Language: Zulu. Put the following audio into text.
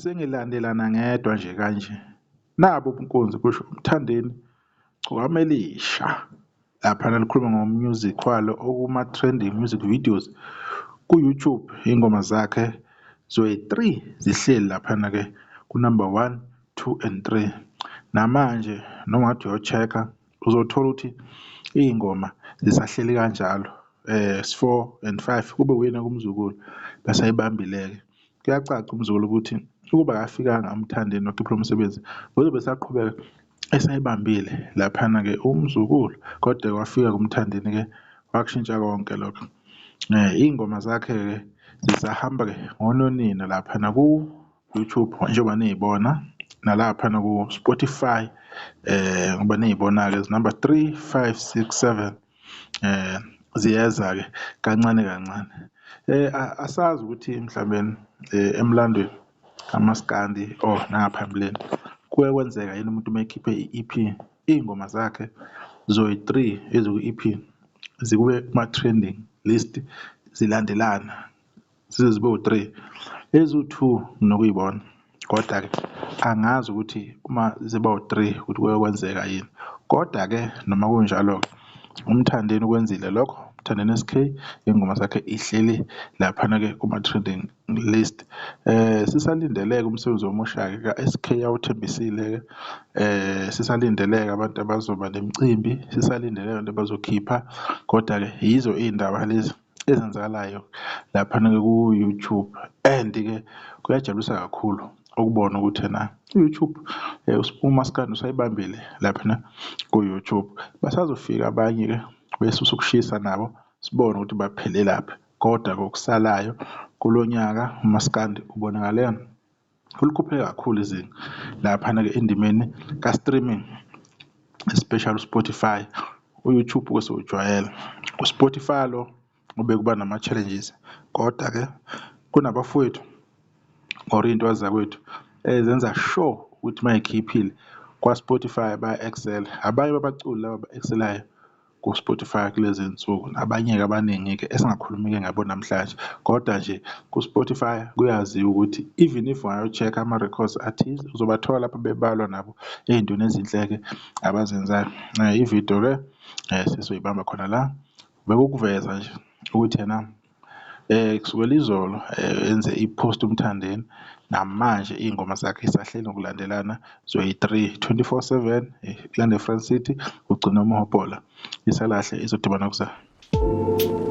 sengilandelana ngedwa nje kanje. Nabo ubuNkunzi kusho Mthandeni Gqokamelisha laphana likhuluma ngo-music walo okuma-trending music videos ku-YouTube. Iy'ngoma zakhe zoyi-3 zihleli laphana-ke ku-number 1, 2 and 3. Namanje noma ngathi uyo-check-a uzothola ukuthi iy'ngoma zisahleli kanjalo 4 and 5 kube uyena kumzukulu basayibambile-ke. Kuyacaca umzukulu ukuthi ukuba akafikanga uMthandeni nokhipha umsebenzi uzobe esaqhubeka esayibambile laphana-ke umzukulu, kodwa kwafika kuMthandeni-ke wakushintsha konke lokho. Iy'ngoma zakhe-ke zisahamba-ke ngononina laphana ku-YouTube njengoba niy'bona, nalaphana ku-Spotify ngoba niy'bona-ke zi-number 3, 5, 6, 7 ziyeza-ke kancane kancane. Asazi ukuthi mhlawumbe emlandweni kamaskandi or nangaphambilini kuye kwenzeka yini umuntu uma ekhiphe i-EP, iy'ngoma zakhe zoyi-3 eziku-EP zikube kuma-trending list zilandelana zize zibe u-3, eziwu-2 nokuyibona. Kodwa-ke angazi ukuthi uma ziba u-3 ukuthi kuye kwenzeka yini, kodwa-ke noma kunjalo-ke uMthandeni ukwenzile lokho. Mthandeni SK iy'ngoma zakhe ihleli laphana-ke kuma-trending list. Sisalindele-ke umsebenzi omusha-ke ka-SK awuthembisile-ke. Sisalindele-ke abantu abazoba nemicimbi, sisalindele abantu abazokhipha, kodwa-ke yizo iy'ndaba lezi ezenzakalayo laphana-ke ku-YouTube. And-ke kuyajabulisa kakhulu ukubona ukuthi ena u-YouTube umaskandi usayibambile laphana ku-YouTube. Basazofika abanye-ke besusa ukushisa nabo sibone ukuthi baphelelaphi, kodwa kokusalayo kulo nyaka umaskandi ubonakale ulikhuphule kakhulu izinga laphana-ke endimeni ka-streaming, especially uSpotify. U-YouTube kwesewujwayele, uSpotify lo ube kuba nama-challenges, kodwa-ke kunabafowethu or iy'nto zakwethu zenza sure ukuthi mayikhiphile kwa-Spotify baya-excel. Abanye babaculi laba aba-excelayo ku-Spotify kulezi nsuku, abanye-ke abaningi-ke esingakhulumi-ke ngabo namhlanje, kodwa nje ku-Spotify kuyaziwa ukuthi even if ungayo-check-a ama-records athize uzobathola lapho bebalwa nabo ey'ntweni ezinhle-ke abazenzayo. Ividiyo-ke sesizoyibamba khona la bekukuveza nje ukuthi yena kusukela izolo enze i-post uMthandeni, namanje iy'ngoma zakhe zisahleli ngokulandelana zoyi-3 24/7. Kulande Front City ugcina uMohopola, isalahle izodibana kuzayo.